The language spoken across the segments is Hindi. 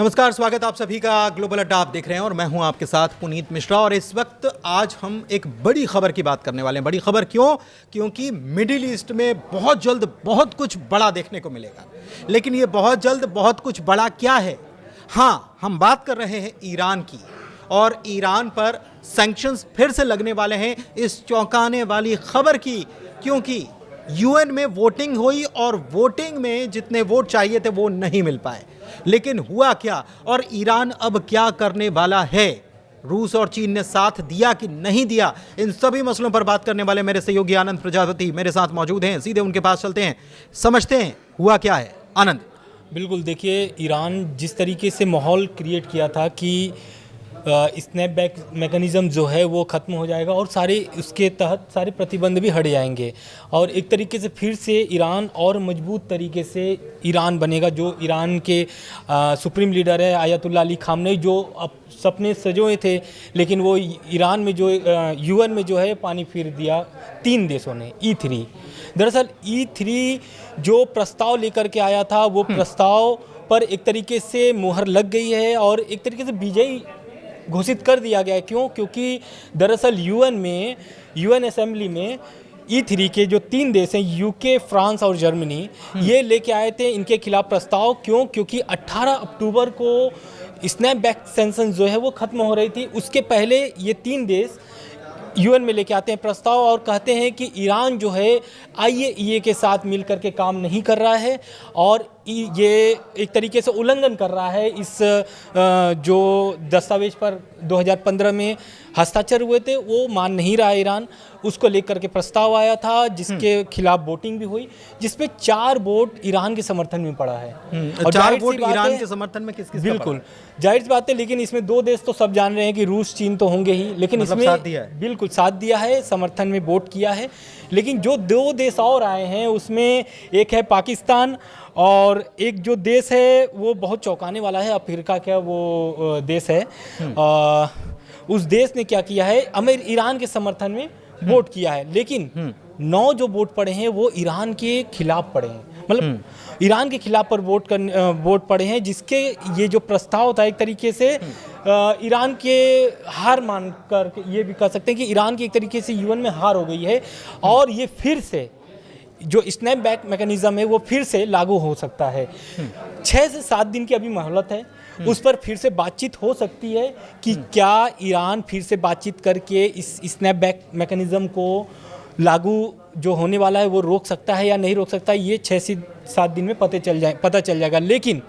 नमस्कार, स्वागत आप सभी का ग्लोबल अड्डा आप देख रहे हैं और मैं हूं आपके साथ पुनीत मिश्रा। और इस वक्त आज हम एक बड़ी खबर की बात करने वाले हैं। बड़ी खबर क्यों? क्योंकि मिडिल ईस्ट में बहुत जल्द बहुत कुछ बड़ा देखने को मिलेगा। लेकिन ये बहुत जल्द बहुत कुछ बड़ा क्या है? हाँ, हम बात कर रहे हैं ईरान की, और ईरान पर सैंक्शंस फिर से लगने वाले हैं इस चौंकाने वाली खबर की, क्योंकि यूएन में वोटिंग हुई और वोटिंग में जितने वोट चाहिए थे वो नहीं मिल पाए। लेकिन हुआ क्या और ईरान अब क्या करने वाला है? रूस और चीन ने साथ दिया कि नहीं दिया? इन सभी मसलों पर बात करने वाले मेरे सहयोगी आनंद प्रजापति मेरे साथ मौजूद हैं। सीधे उनके पास चलते हैं, समझते हैं हुआ क्या है। आनंद। बिल्कुल, देखिए, ईरान जिस तरीके से माहौल क्रिएट किया था कि स्नैपबैक मैकेनिज़्म जो है वो ख़त्म हो जाएगा और सारे उसके तहत सारे प्रतिबंध भी हट जाएंगे और एक तरीके से फिर से ईरान और मजबूत तरीके से ईरान बनेगा। जो ईरान के सुप्रीम लीडर है आयतुल्लाह अली खामनेई, जो अब सपने सजोए थे, लेकिन वो ईरान में जो यूएन में जो है पानी फेर दिया 3 देशों ने। E3 दरअसल E3 जो प्रस्ताव लेकर के आया था वो प्रस्ताव पर एक तरीके से मुहर लग गई है और एक तरीके से विजयी घोषित कर दिया गया है। क्यों? क्योंकि दरअसल यूएन असेंबली में E3 के जो 3 देश हैं, यूके, फ्रांस और जर्मनी, ये लेके आए थे इनके खिलाफ प्रस्ताव। क्यों? क्योंकि 18 अक्टूबर को स्नैपबैक सैंक्शन जो है वो ख़त्म हो रही थी। उसके पहले ये 3 देश यूएन में लेके आते हैं प्रस्ताव और कहते हैं कि ईरान जो है IAEA के साथ मिलकर के काम नहीं कर रहा है और ये एक तरीके से उल्लंघन कर रहा है इस जो दस्तावेज पर 2015 में हस्ताक्षर हुए थे वो मान नहीं रहा ईरान। उसको लेकर के प्रस्ताव आया था जिसके खिलाफ वोटिंग भी हुई, जिसपे 4 वोट ईरान के समर्थन में पड़ा है। और 4 वोट ईरान के समर्थन में किस-किस? बिल्कुल जाहिर सी बात है, लेकिन इसमें 2 देश तो सब जान रहे हैं कि रूस चीन तो होंगे ही, लेकिन मतलब इसमें साथ दिया है। बिल्कुल साथ दिया है, समर्थन में वोट किया है। लेकिन जो 2 देश और आए हैं उसमें एक है पाकिस्तान और एक जो देश है वो बहुत चौंकाने वाला है, अफ्रीका का वो देश है। उस देश ने क्या किया है, ईरान के समर्थन में वोट किया है, लेकिन 9 जो वोट पड़े हैं वो ईरान के खिलाफ पड़े हैं। मतलब ईरान के खिलाफ पर वोट पड़े हैं, जिसके ये जो प्रस्ताव था एक तरीके से ईरान के हार मानकर ये भी कह सकते हैं कि ईरान की एक तरीके से यूएन में हार हो गई है और ये फिर से जो स्नैपबैक मैकेनिज्म है वो फिर से लागू हो सकता है। 6 से 7 दिन की अभी मोहलत है, उस पर फिर से बातचीत हो सकती है कि क्या ईरान फिर से बातचीत करके इस स्नैपबैक मैकेनिज्म को लागू जो होने वाला है वो रोक सकता है या नहीं रोक सकता है। ये 6 से 7 दिन में पता चल जाएगा। लेकिन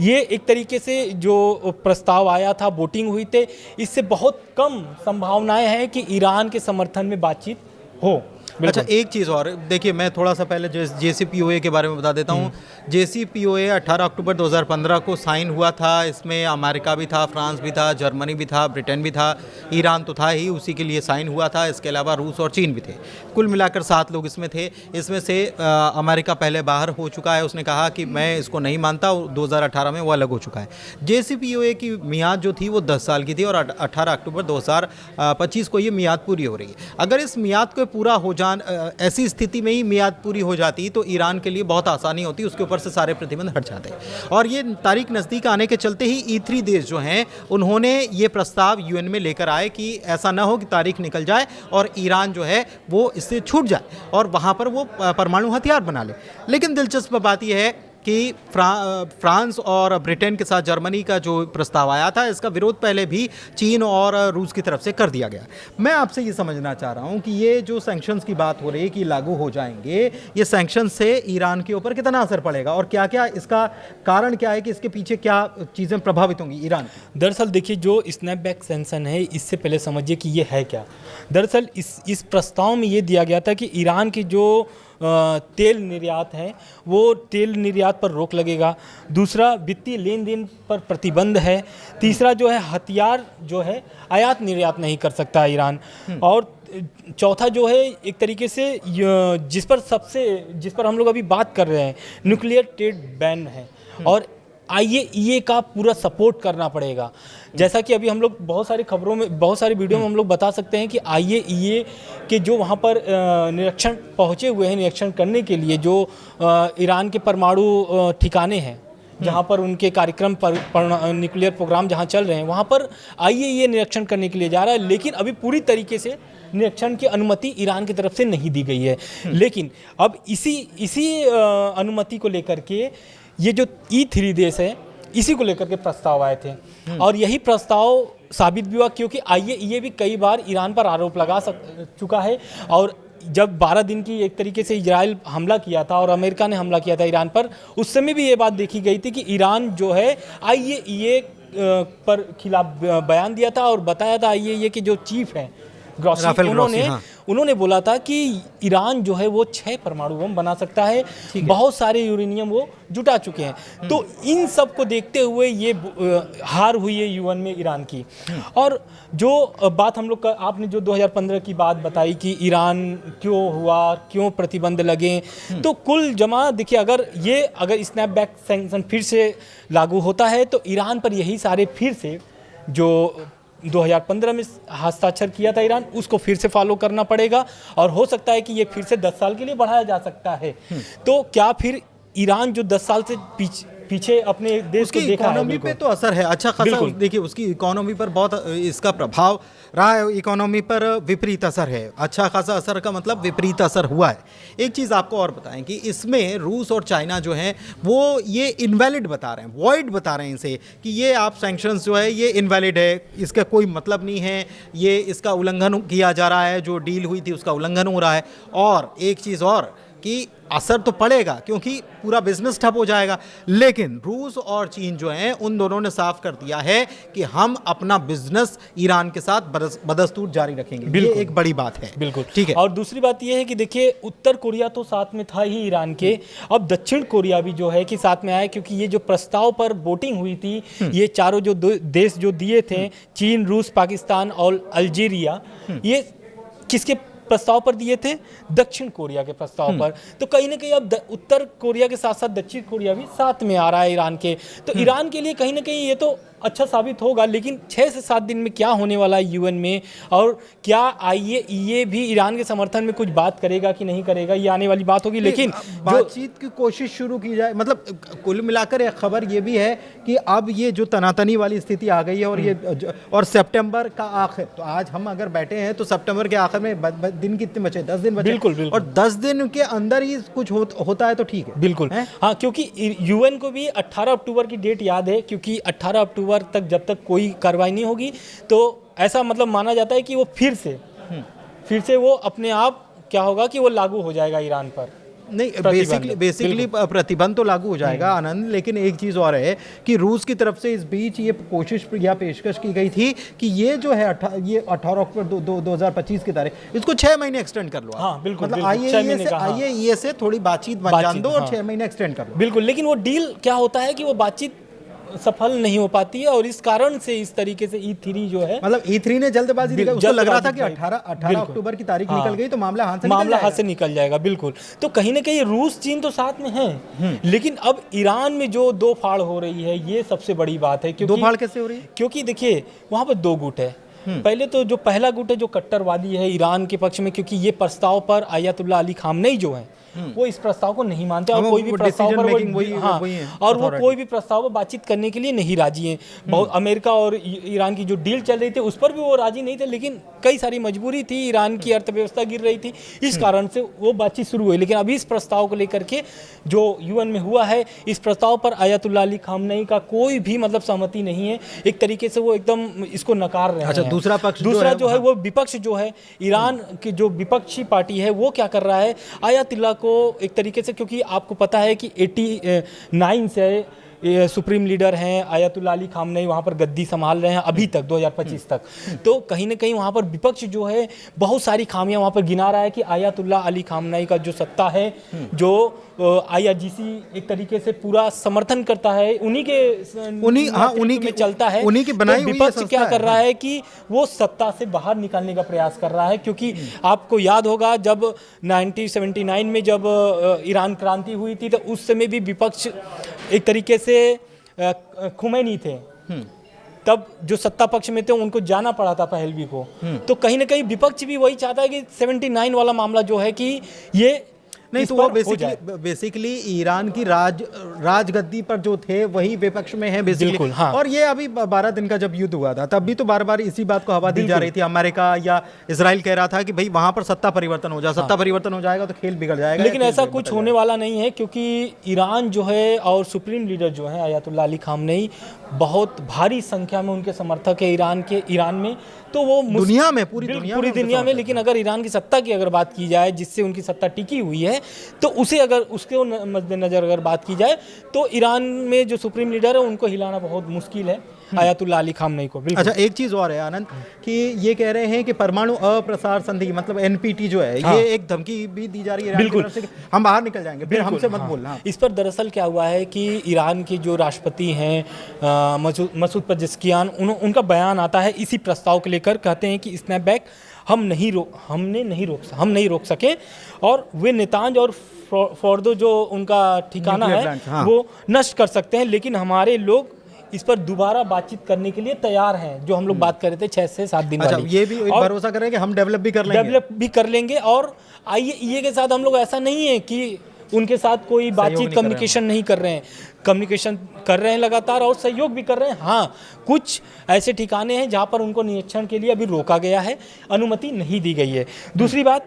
ये एक तरीके से जो प्रस्ताव आया था, वोटिंग हुई थे, इससे बहुत कम संभावनाएं हैं कि ईरान के समर्थन में बातचीत हो। अच्छा, एक चीज़ और देखिए, मैं थोड़ा सा पहले JCPOA के बारे में बता देता हूँ। JCPOA 18 अक्टूबर 2015 को साइन हुआ था। इसमें अमेरिका भी था, फ्रांस भी था, जर्मनी भी था, ब्रिटेन भी था, ईरान तो था ही, उसी के लिए साइन हुआ था। इसके अलावा रूस और चीन भी थे। कुल मिलाकर 7 लोग इसमें थे। इसमें से अमेरिका पहले बाहर हो चुका है, उसने कहा कि मैं इसको नहीं मानता, 2018 में वो अलग हो चुका है। JCPOA की मियाद जो थी वो 10 साल की थी और 18 अक्टूबर 2025 को ये मियाद पूरी हो रही है। अगर इस मियाद को पूरा हो ऐसी स्थिति में ही मियाद पूरी हो जाती तो ईरान के लिए बहुत आसानी होती, उसके ऊपर से सारे प्रतिबंध हट जाते। और ये तारीख नज़दीक आने के चलते ही E3 देश जो हैं उन्होंने ये प्रस्ताव यूएन में लेकर आए कि ऐसा ना हो कि तारीख निकल जाए और ईरान जो है वो इससे छूट जाए और वहाँ पर वो परमाणु हथियार बना ले। लेकिन दिलचस्प बात यह है कि फ्रांस और ब्रिटेन के साथ जर्मनी का जो प्रस्ताव आया था, इसका विरोध पहले भी चीन और रूस की तरफ से कर दिया गया। मैं आपसे ये समझना चाह रहा हूँ कि ये जो सैंक्शंस की बात हो रही है कि लागू हो जाएंगे, ये सैंक्शंस से ईरान के ऊपर कितना असर पड़ेगा और क्या क्या इसका कारण क्या है कि इसके पीछे क्या चीज़ें प्रभावित होंगी ईरान? दरअसल देखिए, जो स्नैपबैक सैंक्शन है इससे पहले समझिए कि ये है क्या। दरअसल इस प्रस्ताव में ये दिया गया था कि ईरान की जो तेल निर्यात है वो तेल निर्यात पर रोक लगेगा। दूसरा, वित्तीय लेन देन पर प्रतिबंध है। तीसरा जो है, हथियार जो है आयात निर्यात नहीं कर सकता ईरान। और चौथा जो है, एक तरीके से जिस पर हम लोग अभी बात कर रहे हैं, न्यूक्लियर ट्रेड बैन है और IAEA का पूरा सपोर्ट करना पड़ेगा। जैसा कि अभी हम लोग बहुत सारी खबरों में, बहुत सारी वीडियो में हम लोग बता सकते हैं कि IAEA के जो वहाँ पर निरीक्षण पहुँचे हुए हैं, निरीक्षण करने के लिए जो ईरान के परमाणु ठिकाने हैं, जहाँ पर उनके कार्यक्रम पर न्यूक्लियर प्रोग्राम जहाँ चल रहे हैं वहाँ पर IAEA निरीक्षण करने के लिए जा रहा है, लेकिन अभी पूरी तरीके से निरीक्षण की अनुमति ईरान की तरफ से नहीं दी गई है। लेकिन अब इसी अनुमति को लेकर के ये जो E3 देश है इसी को लेकर के प्रस्ताव आए थे और यही प्रस्ताव साबित भी हुआ, क्योंकि IAEA भी कई बार ईरान पर आरोप लगा चुका है। और जब 12 दिन की एक तरीके से इजराइल हमला किया था और अमेरिका ने हमला किया था ईरान पर, उस समय भी ये बात देखी गई थी कि ईरान जो है IAEA पर खिलाफ बयान दिया था और बताया था IAEA के जो चीफ हैं ग्रॉसी, उन्होंने बोला था कि ईरान जो है वो 6 परमाणु बम बना सकता है, बहुत सारे यूरेनियम वो जुटा चुके हैं। तो इन सब को देखते हुए ये हार हुई है UN में ईरान की। और जो बात हम लोग का, आपने जो 2015 की बात बताई कि ईरान क्यों हुआ, क्यों प्रतिबंध लगे, तो कुल जमा देखिए, अगर स्नैपबैक सैंक्शन फिर से लागू होता है तो ईरान पर यही सारे फिर से जो 2015 में हस्ताक्षर किया था ईरान, उसको फिर से फॉलो करना पड़ेगा और हो सकता है कि ये फिर से 10 साल के लिए बढ़ाया जा सकता है। तो क्या फिर ईरान जो 10 साल से पीछे अपने देश को देखा है, इकोनॉमी पे तो असर है अच्छा खासा। देखिए उसकी इकोनॉमी पर बहुत इसका प्रभाव रहा है, इकोनॉमी पर विपरीत असर है, अच्छा खासा असर का मतलब विपरीत असर हुआ है। एक चीज़ आपको और बताएं कि इसमें रूस और चाइना जो हैं वो ये इनवैलिड बता रहे हैं, वॉइड बता रहे हैं इसे कि ये आप सैंक्शंस जो है ये इनवैलिड है, इसका कोई मतलब नहीं है, ये इसका उल्लंघन किया जा रहा है, जो डील हुई थी उसका उल्लंघन हो रहा है। और एक चीज़ और कि असर तो पड़ेगा क्योंकि पूरा बिजनेस ठप हो जाएगा, लेकिन रूस और चीन जो हैं उन दोनों ने साफ कर दिया है कि हम अपना बिजनेस ईरान के साथ बदस्तूर जारी रखेंगे। ये एक बड़ी बात है। बिल्कुल ठीक है। और दूसरी बात ये है कि देखिए उत्तर कोरिया तो साथ में था ही ईरान के, अब दक्षिण कोरिया भी जो है कि साथ में आया, क्योंकि ये जो प्रस्ताव पर वोटिंग हुई थी, ये चारों जो देश जो दिए थे, चीन, रूस, पाकिस्तान और अल्जीरिया, ये किसके प्रस्ताव पर दिए थे? दक्षिण कोरिया के प्रस्ताव पर। तो कहीं ना कहीं अब उत्तर कोरिया के साथ साथ दक्षिण कोरिया भी साथ में आ रहा है ईरान के, तो ईरान के लिए कहीं ना कहीं ये तो अच्छा साबित होगा। लेकिन 6 से 7 दिन में क्या होने वाला है UN में, और क्या IAEA भी ईरान के समर्थन में कुछ बात करेगा कि नहीं करेगा, ये आने वाली बात होगी। लेकिन बातचीत की कोशिश शुरू की जाए, मतलब कुल मिलाकर एक खबर ये भी है कि अब ये जो तनातनी वाली स्थिति आ गई है और ये और सितंबर का आखिर, तो आज हम अगर बैठे हैं तो सितंबर के आखिर में दिन कितने बचे? 10 दिन बचे। बिल्कुल। और 10 दिन के अंदर ही कुछ होता है तो ठीक है। बिल्कुल हाँ, क्योंकि UN को भी 18 अक्टूबर की डेट याद है, क्योंकि 18 अक्टूबर तक जब तक कोई कार्रवाई नहीं होगी तो ऐसा मतलब माना जाता है कि वो फिर से वो अपने आप क्या होगा कि वो लागू हो जाएगा ईरान पर। नहीं, बेसिकली प्रतिबंध तो लागू हो जाएगा आनंद, लेकिन एक चीज़ और है कि रूस की तरफ से इस बीच ये कोशिश या पेशकश की गई थी कि ये जो है ये 18 अक्टूबर 2025 की तारीख, इसको 6 महीने एक्सटेंड कर लो। हाँ, बिल्कुल, मतलब IAEA से थोड़ी बातचीत बन जान दो और 6 महीने एक्सटेंड कर लो। बिल्कुल, लेकिन वो डील क्या होता है कि वो बातचीत सफल नहीं हो पाती है और इस कारण से इस तरीके से E3 जो है, मतलब E3 ने जल्दबाजी दिखाई, उसको लग रहा था कि 18 अक्टूबर की तारीख निकल गई तो मामला हाथ से निकल जाएगा। बिल्कुल, तो कहीं ना कहीं रूस चीन तो साथ में है, लेकिन अब ईरान में जो दो फाड़ हो रही है ये सबसे बड़ी बात है। दो फाड़ कैसे हो रही है? क्योंकि देखिए वहाँ पर 2 गुट है। पहले तो जो पहला गुट है जो कट्टरवादी है ईरान के पक्ष में, क्योंकि ये प्रस्ताव पर आयतुल्लाह अली खामनेई जो है वो इस प्रस्ताव को नहीं मानते और कोई भी प्रस्ताव पर वो कोई भी प्रस्ताव पर बातचीत करने के लिए नहीं राजी हैं। बहुत अमेरिका और ईरान की जो डील चल रही थी उस पर भी वो राजी नहीं थे, लेकिन कई सारी मजबूरी थी, ईरान की अर्थव्यवस्था गिर रही थी, इस कारण से वो बातचीत शुरू हुई। लेकिन अभी इस प्रस्ताव को लेकर के जो UN में हुआ है, इस प्रस्ताव पर आयतुल्लाह अली खामनेई का कोई भी मतलब सहमति नहीं है, एक तरीके से वो एकदम इसको नकार रहे हैं। अच्छा, दूसरा जो है वो विपक्ष जो है, ईरान की जो विपक्षी पार्टी है वो क्या कर रहा है, आयतुल्लाह को एक तरीके से, क्योंकि आपको पता है कि 89 से सुप्रीम लीडर हैं आयतुल्लाह अली खामनेई, वहाँ पर गद्दी संभाल रहे हैं अभी तक 2025 तक। तो कहीं ना कहीं वहाँ पर विपक्ष जो है बहुत सारी खामियां वहाँ पर गिना रहा है कि आयतुल्लाह अली खामनेई का जो सत्ता है, जो IRGC एक तरीके से पूरा समर्थन करता है, उन्हीं के चलता है, उन्हीं की बनाई हुई विपक्ष क्या कर रहा है कि वो सत्ता से बाहर निकालने का प्रयास कर रहा है। क्योंकि आपको याद होगा जब 1979 में जब ईरान क्रांति हुई थी तो उस समय भी विपक्ष एक तरीके से खुमैनी थे, तब जो सत्ता पक्ष में थे उनको जाना पड़ा था पहलवी को। तो कहीं ना कहीं विपक्ष भी वही चाहता है कि 79 वाला मामला जो है कि ये नहीं इस तो वो पर हो जाए। बेसिकली ईरान की राजगद्दी पर जो थे वही विपक्ष में है बेसिकली। बिल्कुल, हाँ। और ये अभी 12 दिन का जब युद्ध हुआ था तब भी तो बार बार इसी बात को हवा दी जा रही थी। अमेरिका या इजराइल कह रहा था कि भाई वहां पर सत्ता परिवर्तन हो जाए, सत्ता परिवर्तन हो जाएगा तो खेल बिगड़ जाएगा। लेकिन ऐसा कुछ होने वाला नहीं है, क्योंकि ईरान जो है और सुप्रीम लीडर जो है अयातुल्लाह अली खामनेई, बहुत भारी संख्या में उनके समर्थक है ईरान में। तो वो दुनिया में पूरी दुनिया में। लेकिन अगर ईरान की सत्ता की अगर बात की जाए, जिससे उनकी सत्ता टिकी हुई है, तो उसे अगर उसके मद्देनजर अगर बात की जाए तो ईरान में जो सुप्रीम लीडर है उनको हिलाना बहुत मुश्किल है, अयातुल्लाह अली खामनेई को। बिल्कुल। अच्छा, एक चीज और है आनंद कि ये कह रहे हैं कि परमाणु अप्रसार संधि मतलब एनपीटी जो है, हाँ। ये एक धमकी भी दी जा रही है ईरान की तरफ से कि हम बाहर निकल जाएंगे, फिर हमसे मत बोलना। इस पर दरअसल क्या हुआ है कि ईरान के जो राष्ट्रपति हैं मसूद पेजेश्कियान, उनका बयान आता है इसी प्रस्ताव को लेकर। कहते हैं कि स्नैपबैक हम नहीं रोक सके, और वे नेतांज और फोर्दो जो उनका ठिकाना है हाँ। वो नष्ट कर सकते हैं, लेकिन हमारे लोग इस पर दोबारा बातचीत करने के लिए तैयार हैं, जो हम लोग बात कर रहे थे 6 से 7 दिन अच्छा, वाली। ये भी भरोसा करें कि हम डेवलप भी कर लेंगे। और आईएईए के साथ हम लोग ऐसा नहीं है कि उनके साथ कोई बातचीत कम्युनिकेशन नहीं कर रहे हैं, कम्युनिकेशन कर रहे हैं लगातार और सहयोग भी कर रहे हैं। हाँ, कुछ ऐसे ठिकाने हैं जहाँ पर उनको निरीक्षण के लिए अभी रोका गया है, अनुमति नहीं दी गई है। दूसरी बात,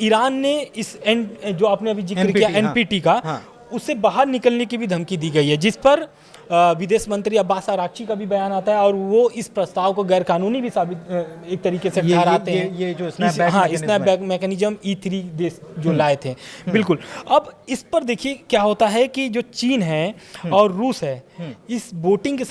ईरान ने इस जो आपने अभी जिक्र किया एनपीटी का, उससे बाहर निकलने की भी धमकी दी गई है, जिस पर विदेश मंत्री अब्बास अराक्ची का भी बयान आता है, और वो इस प्रस्ताव को गैर कानूनी भी साबित एक तरीके से ठहराते हैं। ये जो स्नैपबैक मैकेनिज्म E3 देश जो लाए थे। बिल्कुल। अब इस पर देखिए क्या होता है कि जो चीन है और रूस है, इस वोटिंग के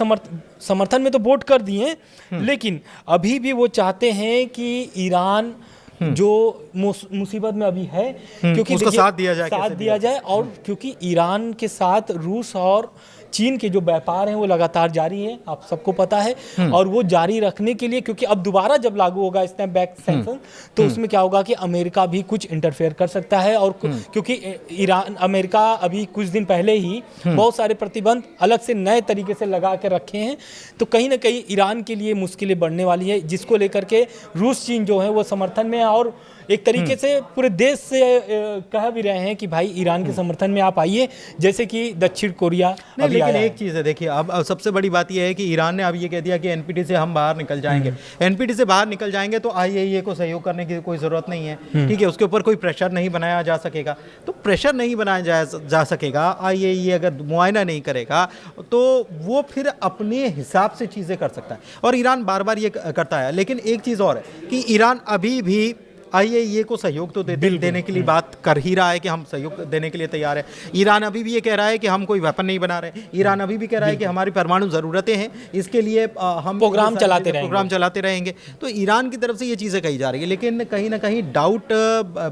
समर्थन में तो वोट कर दिए, लेकिन अभी भी वो चाहते हैं कि ईरान जो मुसीबत में अभी है, क्योंकि उसका साथ दिया जाए, और क्योंकि ईरान के साथ रूस और चीन के जो व्यापार हैं वो लगातार जारी है, आप सबको पता है। और वो जारी रखने के लिए, क्योंकि अब दोबारा जब लागू होगा स्नैपबैक सैंक्शन, तो उसमें क्या होगा कि अमेरिका भी कुछ इंटरफेयर कर सकता है। और क्योंकि अमेरिका अभी कुछ दिन पहले ही बहुत सारे प्रतिबंध अलग से नए तरीके से लगा के रखे हैं, तो कहीं ना कहीं ईरान के लिए मुश्किलें बढ़ने वाली है, जिसको लेकर के रूस चीन जो है वो समर्थन में है, और एक तरीके से पूरे देश से कह भी रहे हैं कि भाई ईरान के समर्थन में आप आइए, जैसे कि दक्षिण कोरिया। लेकिन एक चीज़ है, देखिए अब सबसे बड़ी बात यह है कि ईरान ने अब ये कह दिया कि एनपीटी से हम बाहर निकल जाएंगे। एनपीटी से बाहर निकल जाएंगे तो आईएईए को सहयोग करने की कोई ज़रूरत नहीं है, ठीक है, उसके ऊपर कोई प्रेशर नहीं बनाया जा सकेगा। तो प्रेशर नहीं बनाया जा सकेगा, आईएईए अगर मुआयना नहीं करेगा तो वो फिर अपने हिसाब से चीज़ें कर सकता है, और ईरान बार बार ये करता है। लेकिन एक चीज़ और है कि ईरान अभी भी आईएईए को सहयोग तो देने के लिए बात कर ही रहा है कि हम सहयोग देने के लिए तैयार है। ईरान अभी भी ये कह रहा है कि हम कोई वेपन नहीं बना रहे। ईरान अभी भी कह रहा है कि हमारी परमाणु ज़रूरतें हैं, इसके लिए हम प्रोग्राम चलाते रहेंगे। तो ईरान की तरफ से ये चीज़ें कही जा रही है, लेकिन कहीं ना कहीं डाउट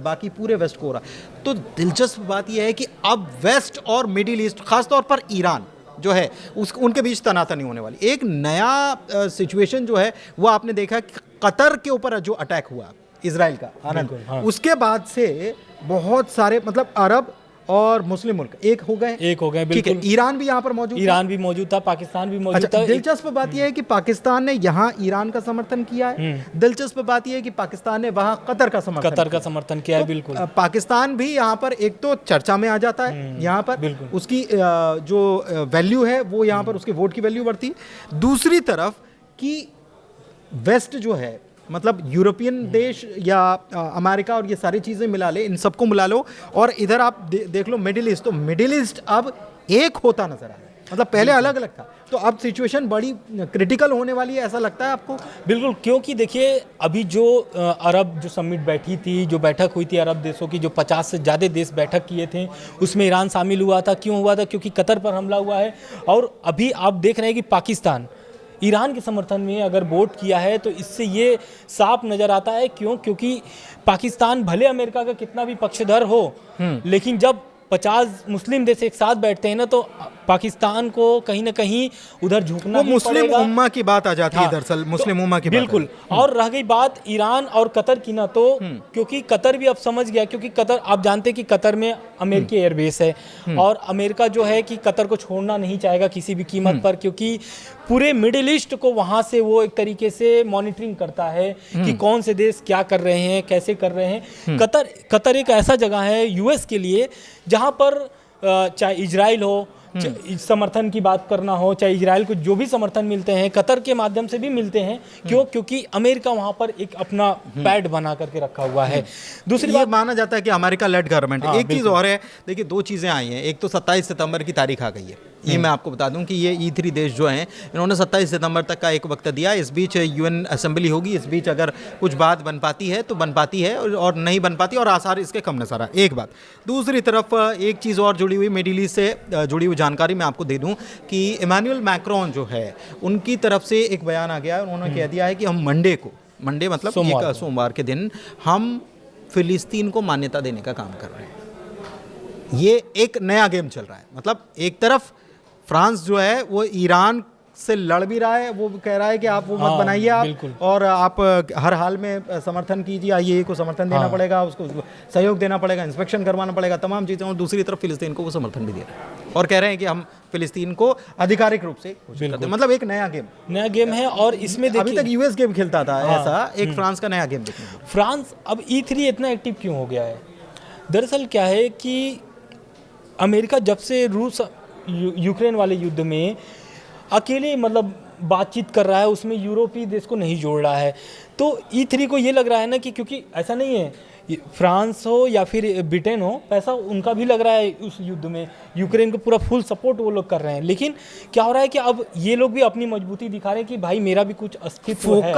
बाकी पूरे वेस्ट को हो रहा है। तो दिलचस्प बात यह है कि अब वेस्ट और मिडिल ईस्ट, खासतौर पर ईरान जो है उनके बीच तनातनी होने वाली। एक नया सिचुएशन जो है वो आपने देखा कि कतर के ऊपर जो अटैक हुआ इजराइल का, आनंद, उसके बाद से बहुत सारे मतलब अरब और मुस्लिम मुल्क एक हो गए बिल्कुल। ईरान भी यहाँ पर मौजूद था, पाकिस्तान भी मौजूद था। दिलचस्प बात यह है कि पाकिस्तान ने यहाँ ईरान का समर्थन किया है। दिलचस्प बात यह है कि पाकिस्तान ने वहाँ कतर का समर्थन किया है। बिल्कुल, पाकिस्तान भी यहाँ पर एक तो चर्चा में आ जाता है, यहाँ पर उसकी जो वैल्यू है वो यहाँ पर उसके वोट की वैल्यू बढ़ती। दूसरी तरफ कि वेस्ट जो है, मतलब यूरोपियन देश या अमेरिका और ये सारी चीज़ें मिला ले, इन सबको मिला लो, और इधर आप देख लो मिडिल ईस्ट, तो मिडिल ईस्ट अब एक होता नजर आ रहा है। मतलब पहले अलग अलग था, तो अब सिचुएशन बड़ी क्रिटिकल होने वाली है, ऐसा लगता है आपको? बिल्कुल, क्योंकि देखिए अभी जो अरब जो समिट बैठी थी, जो बैठक हुई थी अरब देशों की, जो 50 से ज़्यादा देश बैठक किए थे, उसमें ईरान शामिल हुआ था। क्यों हुआ था? क्योंकि कतर पर हमला हुआ है। और अभी आप देख रहे हैं कि पाकिस्तान ईरान के समर्थन में अगर वोट किया है, तो इससे ये साफ नज़र आता है। क्योंकि पाकिस्तान भले अमेरिका का कितना भी पक्षधर हो, लेकिन जब 50 मुस्लिम देश एक साथ बैठते हैं ना, तो पाकिस्तान को कहीं ना कहीं उधर झुकना वो ही मुस्लिम पड़ेगा। उम्मा की बात आ जाती है हाँ, दरअसल, तो मुस्लिम उम्मा की बात बिल्कुल। और रह गई बात ईरान और कतर की ना, तो क्योंकि कतर भी अब समझ गया, क्योंकि कतर आप जानते हैं कि कतर में अमेरिकी एयरबेस है, और अमेरिका जो है कि कतर को छोड़ना नहीं चाहेगा किसी भी कीमत पर, क्योंकि पूरे मिडिल ईस्ट को वहाँ से वो एक तरीके से मॉनिटरिंग करता है कि कौन से देश क्या कर रहे हैं, कैसे कर रहे हैं। कतर एक ऐसा जगह है यूएस के लिए जहाँ पर चाहे इजराइल हो, समर्थन की बात करना हो, चाहे इजराइल को जो भी समर्थन मिलते हैं कतर के माध्यम से भी मिलते हैं। क्यों? क्योंकि अमेरिका वहां पर एक अपना पैड बना करके रखा हुआ है। दूसरी ये बात, माना जाता है कि अमेरिका लेड गवर्नमेंट। हाँ, एक चीज़ बिल्कुल। और है, देखिए 2 चीज़ें आई हैं। एक तो 27 सितंबर की तारीख आ गई है, ये मैं आपको बता दूं कि ये E3 देश जो हैं इन्होंने 27 सितंबर तक का एक वक्त दिया। इस बीच यूएन असेंबली होगी, इस बीच अगर कुछ बात बन पाती है तो बन पाती है, और नहीं बन पाती और आसार इसके कम नजर आ। एक बात। दूसरी तरफ एक चीज़ और जुड़ी हुई मिडिल ईस्ट से जुड़ी हुई जानकारी मैं आपको दे दूं कि इमानुएल मैक्रोन जो है उनकी तरफ से एक बयान आ गया है। उन्होंने कह दिया है कि हम मंडे मतलब सोमवार के दिन हम फिलिस्तीन को मान्यता देने का काम कर रहे हैं। ये एक नया गेम चल रहा है। मतलब एक तरफ फ्रांस जो है वो ईरान से लड़ भी रहा है, वो कह रहा है कि आप वो मत बनाइए आप, बिल्कुल। और आप हर हाल में समर्थन कीजिए, आईएए को समर्थन देना पड़ेगा, उसको सहयोग देना पड़ेगा, इंस्पेक्शन करवाना पड़ेगा, तमाम चीज़ें। और दूसरी तरफ फिलिस्तीन को वो समर्थन भी दे रहे हैं और कह रहे हैं कि हम फिलिस्तीन को आधिकारिक रूप से घोषित करते हैं। मतलब एक नया गेम है। और इसमें अभी देखिए, तक यूएस गेम खेलता था, ऐसा एक फ्रांस का नया गेम देखने को। फ्रांस अब E3 इतना एक्टिव क्यों हो गया है? दरअसल क्या है कि अमेरिका जब से रूस यूक्रेन वाले युद्ध में अकेले मतलब बातचीत कर रहा है, उसमें यूरोपीय देश को नहीं जोड़ रहा है, तो E3 को ये लग रहा है ना कि क्योंकि ऐसा नहीं है फ्रांस हो या फिर ब्रिटेन हो, पैसा उनका भी लग रहा है उस युद्ध में, यूक्रेन को पूरा फुल सपोर्ट वो लोग कर रहे हैं। लेकिन क्या हो रहा है कि अब ये लोग भी अपनी मजबूती दिखा रहे हैं कि भाई मेरा भी कुछ अस्तित्व है।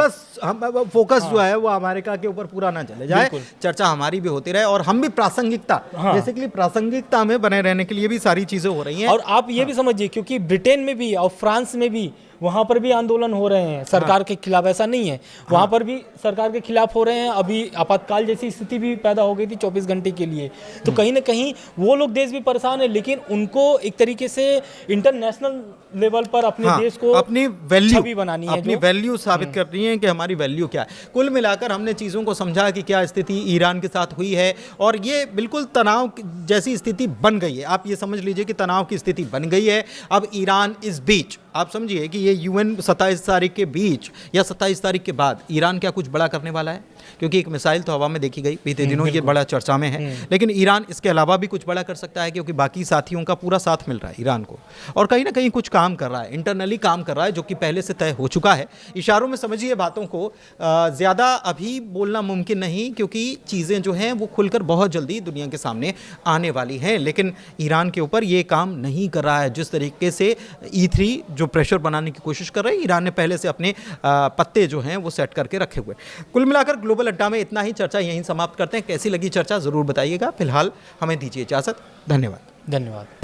फोकस जो है वो अमेरिका के ऊपर पूरा ना चले जाए, चर्चा हमारी भी होती रहे और हम भी बेसिकली प्रासंगिकता में बने रहने के लिए भी सारी चीजें हो रही हैं। और आप ये भी समझिए, क्योंकि ब्रिटेन में भी और फ्रांस में भी वहाँ पर भी आंदोलन हो रहे हैं सरकार के खिलाफ, ऐसा नहीं है, वहाँ पर भी सरकार के खिलाफ हो रहे हैं। अभी आपातकाल जैसी स्थिति भी पैदा हो गई थी 24 घंटे के लिए, तो कहीं ना कहीं वो लोग देश भी परेशान है, लेकिन उनको एक तरीके से इंटरनेशनल लेवल पर अपने देश को अपनी वैल्यू बनानी है, अपनी वैल्यू साबित कर रही है कि हमारी वैल्यू क्या है। कुल मिलाकर हमने चीज़ों को समझा कि क्या स्थिति ईरान के साथ हुई है, और ये बिल्कुल तनाव जैसी स्थिति बन गई है। आप ये समझ लीजिए कि तनाव की स्थिति बन गई है। अब ईरान इस बीच, आप समझिए कि ये यूएन 27 तारीख के बीच या 27 तारीख के बाद ईरान क्या कुछ बड़ा करने वाला है? क्योंकि एक मिसाइल तो हवा में देखी गई बीते दिनों, ये बड़ा चर्चा में है, लेकिन ईरान इसके अलावा भी कुछ बड़ा कर सकता है, क्योंकि बाकी साथियों का पूरा साथ मिल रहा है ईरान को, और कहीं ना कहीं कुछ काम कर रहा है, इंटरनली काम कर रहा है, जो कि पहले से तय हो चुका है। इशारों में समझिए बातों को, ज़्यादा अभी बोलना मुमकिन नहीं, क्योंकि चीज़ें जो हैं वो खुलकर बहुत जल्दी दुनिया के सामने आने वाली हैं। लेकिन ईरान के ऊपर ये काम नहीं कर रहा है जिस तरीके से E3 जो प्रेशर बनाने की कोशिश कर रहे हैं। ईरान ने पहले से अपने पत्ते जो हैं वो सेट करके रखे हुए। कुल मिलाकर ग्लोबल अड्डा में इतना ही। चर्चा यहीं समाप्त करते हैं। कैसी लगी चर्चा ज़रूर बताइएगा। फिलहाल हमें दीजिए इजाज़त। धन्यवाद।